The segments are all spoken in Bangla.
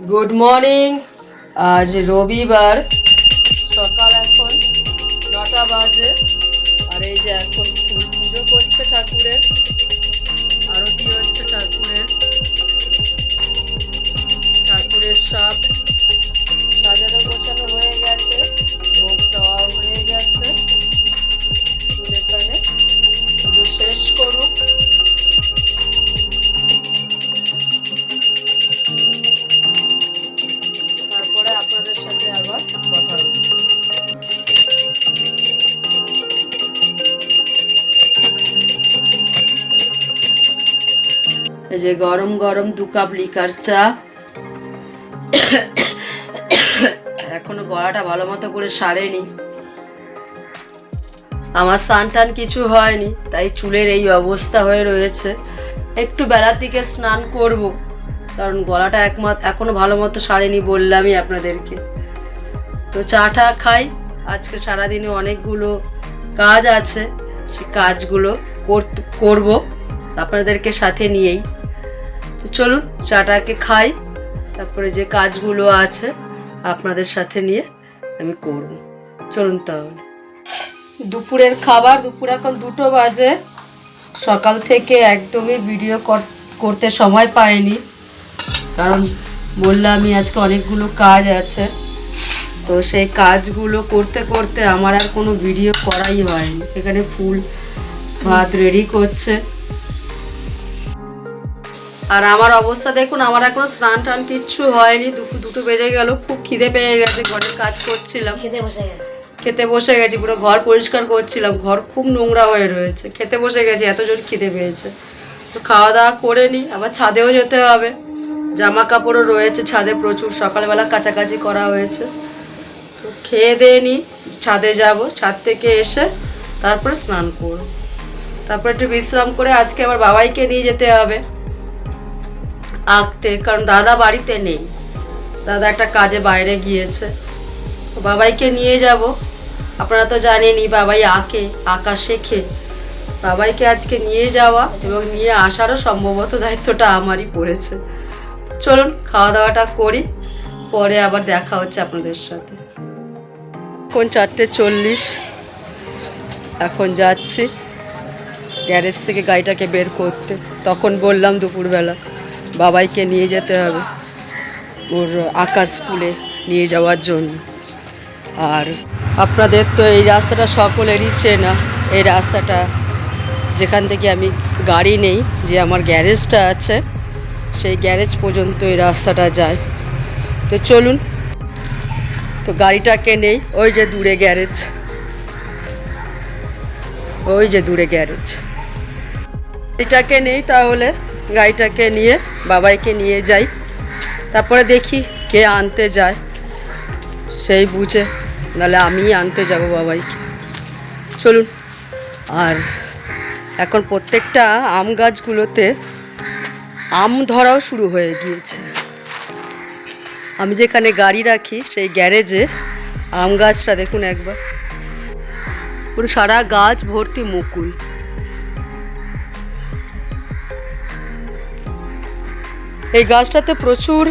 Good morning. আজ রবিবার, সকাল এখন 9টা বাজে। আর এই যে এখন ফুল পুজো করছে ঠাকুরের, আরতি হচ্ছে ঠাকুরের। ঠাকুরের সব সাজানো গোছানো হয়ে গেছে, ভোগ দেওয়াও হয়ে গেছে। ফুল এখানে পুজো শেষ করুক। তারপরে আপনাদের সাথে আবার কথা হচ্ছে। এই যে গরম গরম 2 কাপ লিকার চা। এখনো গলাটা ভালো মতো করে সারেনি, আমার স্নান টান কিছু হয়নি, তাই চুলের এই অবস্থা হয়ে রয়েছে। একটু বেলার দিকে স্নান করব, কারণ গলাটা এখনো ভালো মতো সারেনি, বললামই আপনাদেরকে। তো চাটা খাই। আজকে সারাদিনে অনেকগুলো কাজ আছে, সেই কাজগুলো করব আপনাদেরকে সাথে নিয়েই। তো চলুন চাটাকে খাই, তারপরে যে কাজগুলো আছে আপনাদের সাথে নিয়ে আমি করব। চলুন তাহলে। দুপুরের খাবার, দুপুর এখন 2টো বাজে। সকাল থেকে একদমই ভিডিও করতে সময় পাইনি, কারণ বললামই আজকে অনেকগুলো কাজ আছে। তো সেই কাজগুলো করতে করতে আমার আর কোনো ভিডিও করাই হয়নি। এখানে ফুল ভাত রেডি করছে, আর আমার অবস্থা দেখুন, আমার এখনো স্নান টান কিচ্ছু হয়নি। দুপুর 2টো বেজে গেল, খুব খিদে পেয়ে গেছে। ঘরের কাজ করছিলাম, খেতে বসে গেছি, পুরো ঘর পরিষ্কার করছিলাম। ঘর খুব নোংরা হয়ে রয়েছে, খেতে বসে গেছি, এত জোর খিদে পেয়েছে। তো খাওয়া দাওয়া করে নিই, আবার ছাদেও যেতে হবে। জামা কাপড়ও রয়েছে ছাদে প্রচুর, সকালবেলা কাচাকাচি করা হয়েছে। তো খেয়ে দিয়ে নিই, ছাদে যাব। ছাদ থেকে এসে তারপরে স্নান করব, তারপরে একটু বিশ্রাম করে আজকে আবার বাবাইকে নিয়ে যেতে হবে আঁকতে, কারণ দাদা বাড়িতে নেই। দাদা একটা কাজে বাইরে গিয়েছে, তো বাবাইকে নিয়ে যাব। আপনারা তো জানেনই বাবাই আঁকা শেখে। বাবাইকে আজকে নিয়ে যাওয়া এবং নিয়ে আসারও সম্ভবত দায়িত্বটা আমারই পড়েছে। চলুন খাওয়া দাওয়াটা করি, পরে আবার দেখা হচ্ছে আপনাদের সাথে। এখন 4:40, এখন যাচ্ছি গ্যারেজ থেকে গাড়িটাকে বের করতে। তখন বললাম দুপুরবেলা বাবাইকে নিয়ে যেতে হবে ওর আঁকার স্কুলে নিয়ে যাওয়ার জন্য। আর আপনাদের তো এই রাস্তাটা সকলেরই চেনা। এই রাস্তাটা যেখান থেকে আমি গাড়ি নেই, যে আমার গ্যারেজটা আছে, সেই গ্যারেজ পর্যন্ত এই রাস্তাটা যায়। তো চলুন, তো গাড়িটাকে নেই। ওই যে দূরে গ্যারেজ, ওই যে দূরে গ্যারেজ। গাড়িটাকে নেই, তাহলে গাড়িটাকে নিয়ে বাবাইকে নিয়ে যাই। তারপরে দেখি কে আনতে যায়, সেই বুঝে, নাহলে আমিই আনতে যাব বাবাইকে। চলুন। আর এখন প্রত্যেকটা আম গাছগুলোতে আম ধরাও শুরু হয়ে গিয়েছে। আমি যেখানে গাড়ি রাখি সেই গ্যারেজে আম গাছটা দেখুন একবার, পুরো সারা গাছ ভর্তি মুকুল। এই গাছটাতে প্রচুর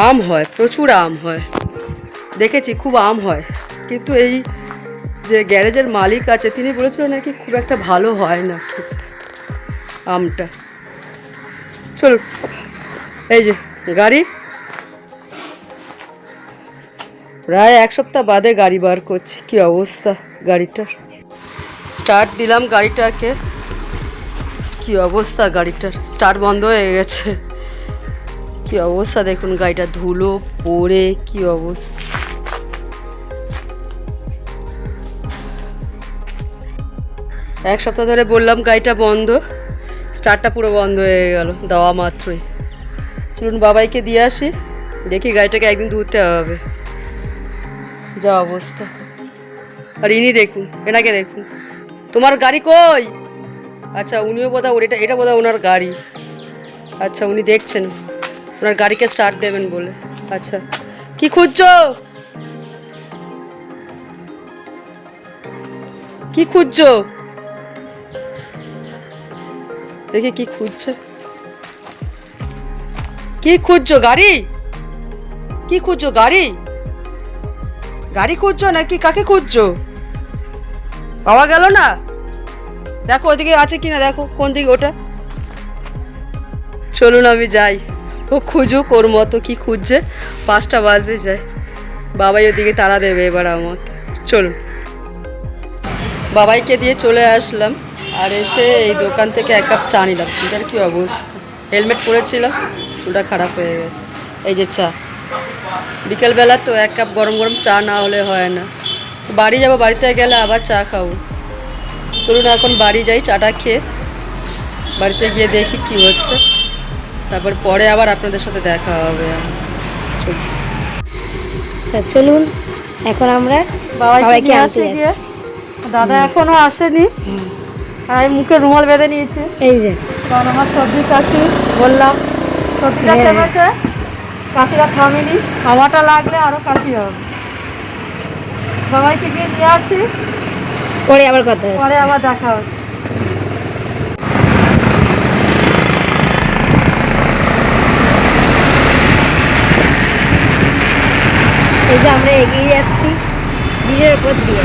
আম হয়, প্রচুর আম হয়, দেখেছি খুব আম হয়। কিন্তু এই যে গ্যারেজের মালিক আছে, তিনি বলেছিলেন নাকি খুব একটা ভালো হয় না খেতে আমটা। চলুন, এই যে গাড়ি, প্রায় 1 সপ্তাহ বাদে গাড়ি বার করছি। কি অবস্থা গাড়িটার! স্টার্ট দিলাম গাড়িটাকে, কি অবস্থা গাড়িটার! স্টার্ট বন্ধ হয়ে গেছে। কি অবস্থা দেখুন গাড়িটা, ধুলো পড়ে কি অবস্থা। এক সপ্তাহ ধরে বললাম গাড়িটা বন্ধ, স্টার্টটা পুরো বন্ধ হয়ে গেল দেওয়া মাত্রই। চলুন বাবাইকে দিয়ে আসি, দেখি গাড়িটাকে একদিন ধুতে হবে, যা অবস্থা। আর ইনি দেখুন, এনাকে দেখুন। তোমার গাড়ি কই? আচ্ছা, উনিও বোধহয় এটা বোধহয় ওনার গাড়ি। আচ্ছা, উনি দেখছেন ওনার গাড়িকে স্টার্ট দেবেন বলে। আচ্ছা, কি খুঁজছো? কি খুঁজছো? দেখি কি খুঁজছে। কি খুঁজছো? গাড়ি? কি খুঁজছো? গাড়ি? গাড়ি খুঁজছো নাকি কাকে খুঁজছো? পাওয়া গেল না? দেখো ওদিকে আছে কিনা, দেখো কোন দিকে ওটা। চলুন আমি যাই, ও খুঁজুক ওর মতো কি খুঁজছে। 5টা বাজতে যায়, বাবাই ওদিকে তাড়া দেবে এবার আমাকে। চলুন। বাবাইকে দিয়ে চলে আসলাম, আর এসে এই দোকান থেকে 1 কাপ চা নিলাম। চুলটার কী অবস্থা, হেলমেট পরেছিলাম, চুলটা খারাপ হয়ে গেছে। এই যে চা, বিকেলবেলা তো 1 কাপ গরম গরম চা না হলে হয় না। বাড়ি যাবো, বাড়িতে গেলে আবার চা খাবো। চলুন এখন বাড়ি যাই, চাটা খেয়ে বাড়িতে গিয়ে দেখি কি হচ্ছে, তারপর পরে আবার আপনাদের সাথে দেখা হবে। চলুন। চলুন এখন আমরা বাবাইকে আনতে যাচ্ছি। দাদা এখনো আসেনি, আর আমি মুখে রুমাল বেঁধে নিয়েছি। এই যে কারণ আমার সর্দি কাশি, বললাম সর্দিটা থেমেছে, কাশিটা থামেনি, হাওয়াটা লাগলে আরও কাশি হবে। বাবাইকে গিয়ে নিয়ে আসি, পরে আবার কথা পরে হচ্ছে। আবার দেখা হচ্ছে। এই যে আমরা এগিয়ে যাচ্ছি ব্রিজের উপর দিয়ে।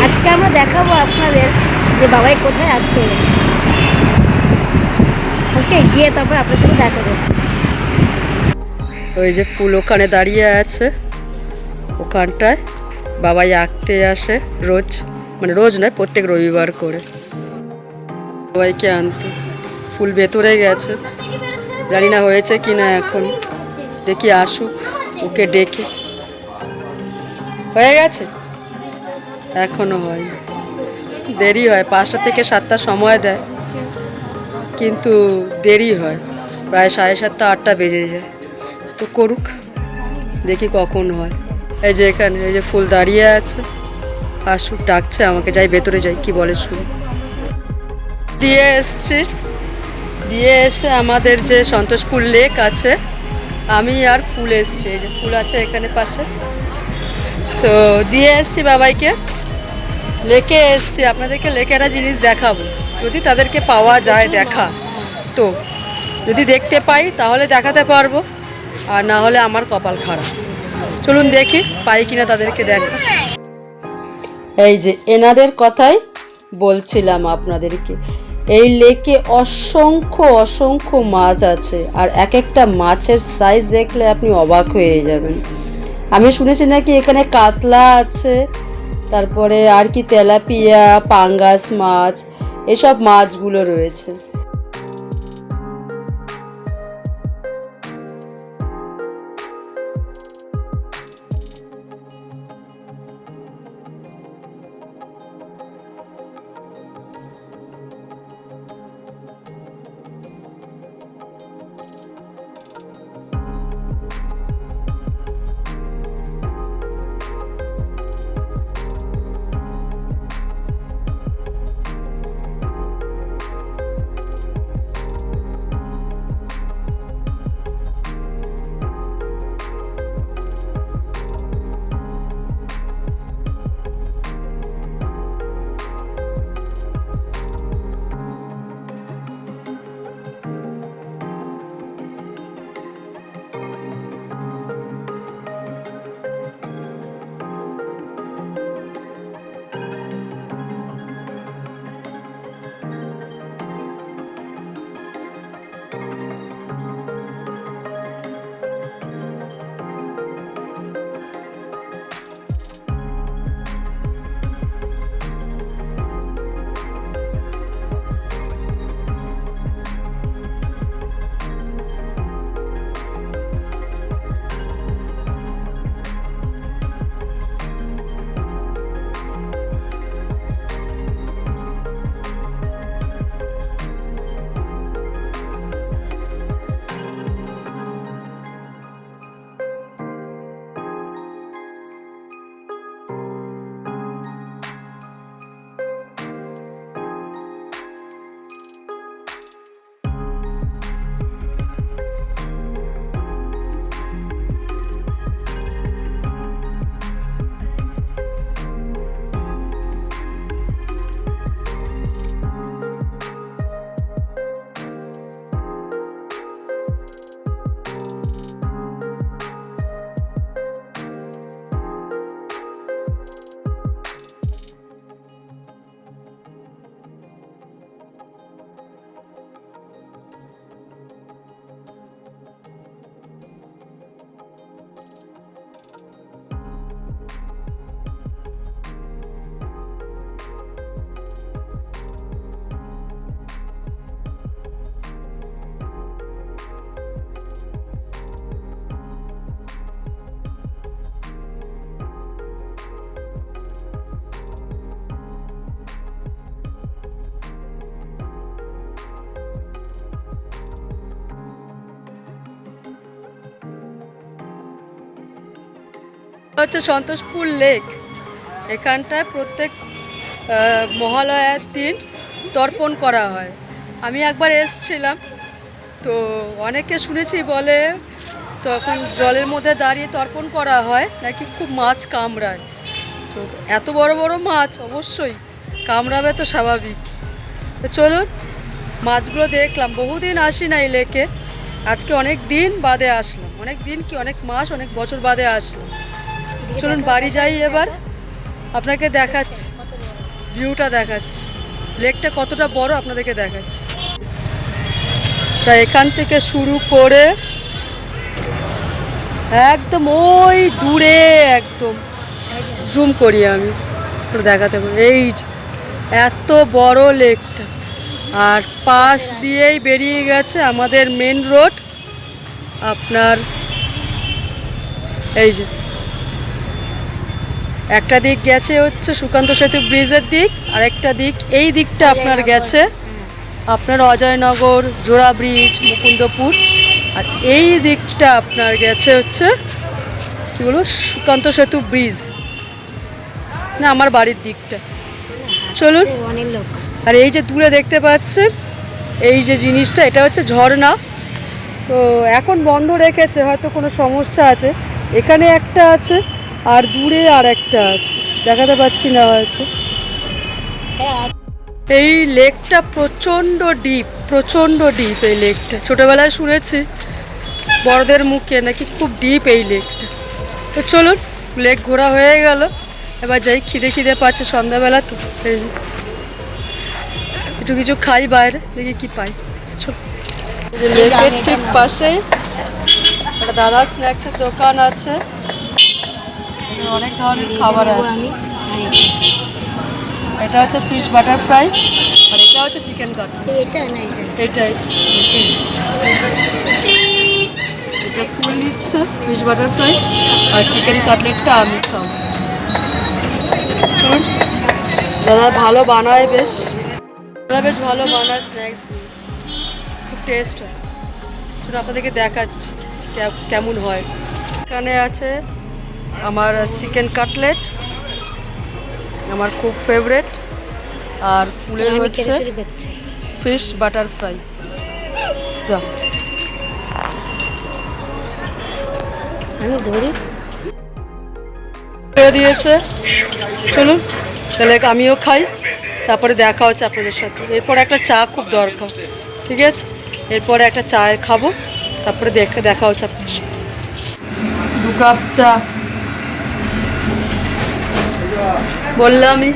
আজকে আমরা দেখাবো আপনাদের যে বাবাই কোথায় আটকে গেছে। ওকে গিয়ে তারপর আপনার সাথে দেখা করছি। ওই যে ফুল ওখানে দাঁড়িয়ে আছে, ওখানটায় বাবাই আঁকতে আসে রোজ, মানে রোজ নয়, প্রত্যেক রবিবার করে বাবাইকে আনতে। ফুল ভেতরে গেছে, জানি না হয়েছে কি না, এখন দেখি আসুক, ওকে ডেকে। হয়ে গেছে? এখনো হয়নি, দেরি হয়। 5টা থেকে 7টা সময় দেয়, কিন্তু দেরি হয়, প্রায় 7:30 8টা বেজে যায়। তো করুক, দেখি কখন হয়। এই যে এখানে এই যে ফুল দাঁড়িয়ে আছে, আসুক, ডাকছে আমাকে, যাই ভেতরে যাই কি বলে শুনি। দিয়ে এসছি, দিয়ে এসে আমাদের যে সন্তোষপুর লেক আছে, আমি আর ফুল এসছি, এই যে ফুল আছে এখানে পাশে, তো দিয়ে এসছি বাবাইকে। লেকে এসছি, আপনাদেরকে লেকে একটা জিনিস দেখাবো, যদি তাদেরকে পাওয়া যায় দেখা, তো যদি দেখতে পাই তাহলে দেখাতে পারবো, আর না হলে আমার কপাল খারাপ। চলুন দেখি পাই কিনা তাদেরকে দেখা। এই যে এনাদের কথাই বলছিলাম আপনাদেরকে, এই লেকে অসংখ্য অসংখ্য মাছ আছে, আর এক একটা মাছের সাইজ দেখলে আপনি অবাক হয়ে যাবেন। আমি শুনেছি নাকি এখানে কাতলা আছে, তারপরে আর কি তেলাপিয়া, পাঙ্গাস মাছ, এসব মাছগুলো রয়েছে। হচ্ছে সন্তোষপুর লেক। এখানটায় প্রত্যেক মহালয়ার দিন তর্পণ করা হয়। আমি একবার এসেছিলাম, তো অনেকে শুনেছি বলে তখন জলের মধ্যে দাঁড়িয়ে তর্পণ করা হয় নাকি খুব মাছ কামড়ায়। তো এত বড় বড় মাছ অবশ্যই কামড়াবে তো স্বাভাবিক। তো চলুন মাছগুলো দেখলাম, বহুদিন আসি না এই লেকে, আজকে অনেক দিন বাদে আসলাম, অনেক দিন কি অনেক মাস অনেক বছর বাদে আসলাম। চলুন বাড়ি যাই, এবার আপনাকে দেখাচ্ছি, ভিউটা দেখাচ্ছি, লেকটা কতটা বড় আপনাদেরকে দেখাচ্ছি। প্রায় এখান থেকে শুরু করে একদম ওই দূরে, একদম জুম করি আমি দেখাতে পারি, এই যে এত বড় লেকটা, আর পাশ দিয়েই বেরিয়ে গেছে আমাদের মেন রোড। আপনার এই যে একটা দিক গেছে হচ্ছে সুকান্ত সেতু ব্রিজের দিক, আর একটা দিক এই দিকটা আপনার গেছে আপনার অজয়নগর, জোড়া ব্রিজ, মুকুন্দপুর, আর এই দিকটা আপনার গেছে হচ্ছে কী বলবো সুকান্ত সেতু ব্রিজ, না আমার বাড়ির দিকটা। চলুন, আর এই যে দূরে দেখতে পাচ্ছেন এই যে জিনিসটা, এটা হচ্ছে ঝর্ণা। তো এখন বন্ধ রেখেছে, হয়তো কোনো সমস্যা আছে। এখানে একটা আছে আর দূরে আর একটা আছে, দেখাতে পাচ্ছি না হয়তো। এই লেকটা প্রচণ্ড ডিপ, প্রচণ্ড ডিপ এই লেকটা। ছোটোবেলায় শুনেছি বড়দের মুখে নাকি খুব ডিপ এই লেকটা। তো চলুন, লেক ঘোরা হয়ে গেল, এবার যাই, খিদে পাচ্ছে সন্ধ্যাবেলা তো, এই যে একটু কিছু খাই বাইরে, দেখি কি পাই। চল, এই যে লেকের ঠিক পাশেই একটা দাদা স্ন্যাক্সের দোকান আছে, অনেক ধরনের খাবার আছে। এটা হচ্ছে ফিশ বাটার ফ্রাই, আর এটা হচ্ছে চিকেন কাটলেট। এটাই এটা ফুল নিচ্ছে ফিশ বাটার ফ্রাই, আর চিকেন কাটলেটটা আমি খাবো। চলুন, দাদা ভালো বানায়, বেশ ভালো বানায় স্ন্যাক্সগুলো, খুব টেস্ট হয়। চলুন আপনাদেরকে দেখাচ্ছি কেমন হয়। এখানে আছে আমার চিকেন কাটলেট, আমার খুব ফেভারেট, আর ফুলের হচ্ছে ফিশ বাটার ফ্রাই। যা আমি ধরি করে দিয়েছে। চলুন তাহলে আমিও খাই, তারপরে দেখা হচ্ছে আপনাদের সাথে। এরপর একটা চা খুব দরকার, ঠিক আছে? এরপরে একটা চা খাবো, তারপরে দেখা হচ্ছে আপনাদের সাথে। 2 কাপ চা বললামই,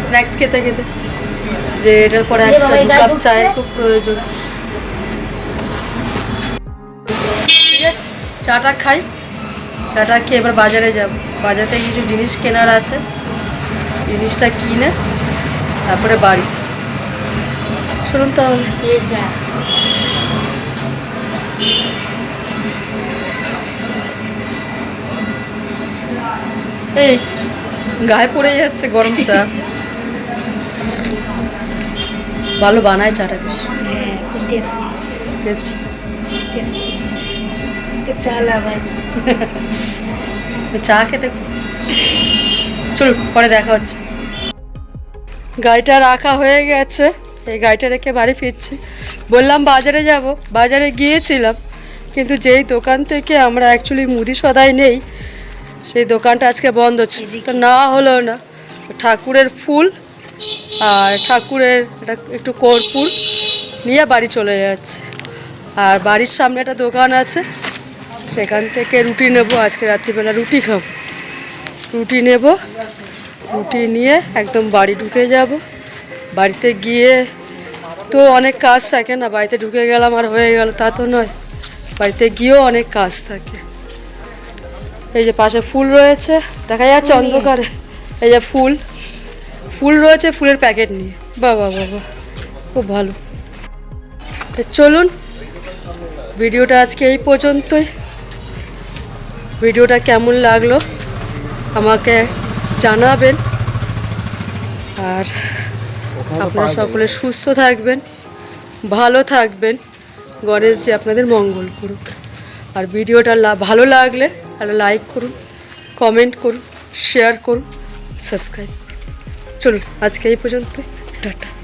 স্ন্যাক্স খেতে খেতে যে এটার পরে একটা 2 কাপ চায়ের খুব প্রয়োজন। ঠিক আছে, চাটা খাই, চাটা খেয়ে এবার বাজারে যাব। বাজার থেকে কিছু জিনিস কেনার আছে, জিনিসটা কিনে তারপরে বাড়ি। শুনুন তাহলে। এই গায়ে পড়ে যাচ্ছে গরম চা। ভালো বানায় চাটা, বেশ খুব টেস্টি টেস্টি। চা খেতে চলুন, পরে দেখা হচ্ছে। গাড়িটা রাখা হয়ে গেছে, এই গাড়িটা রেখে বাড়ি ফিরছি। বললাম বাজারে যাব, বাজারে গিয়েছিলাম, কিন্তু যেই দোকান থেকে আমরা অ্যাকচুয়ালি মুদি সদাই নেই, সেই দোকানটা আজকে বন্ধ ছিল। তো না হলো না, ঠাকুরের ফুল আর ঠাকুরের একটু কর্পূর নিয়ে বাড়ি চলে যাচ্ছে। আর বাড়ির সামনে একটা দোকান আছে, সেখান থেকে রুটি নেব, আজকে রাত্রিবেলা রুটি খাবো। রুটি নেব, রুটি নিয়ে একদম বাড়ি ঢুকে যাব। বাড়িতে গিয়ে তো অনেক কাজ থাকে না, বাড়িতে ঢুকে গেলাম আর হয়ে গেল তা তো নয়, বাড়িতে গিয়েও অনেক কাজ থাকে। এই যে পাশে ফুল রয়েছে, দেখা যাচ্ছে অন্ধকারে, এই যে ফুল রয়েছে, ফুলের প্যাকেট নিয়ে। বাবা বাবা, খুব ভালো। চলুন, ভিডিওটা আজকে এই পর্যন্তই। ভিডিওটা কেমন লাগলো আমাকে জানাবেন, আর আপনারা সকলে সুস্থ থাকবেন, ভালো থাকবেন, গণেশজি আপনাদের মঙ্গল করুক। আর ভিডিওটা ভালো লাগলে একটা লাইক করুন, কমেন্ট করুন, শেয়ার করুন, সাবস্ক্রাইব করুন। চলুন আজকে এই পর্যন্ত, টাটা।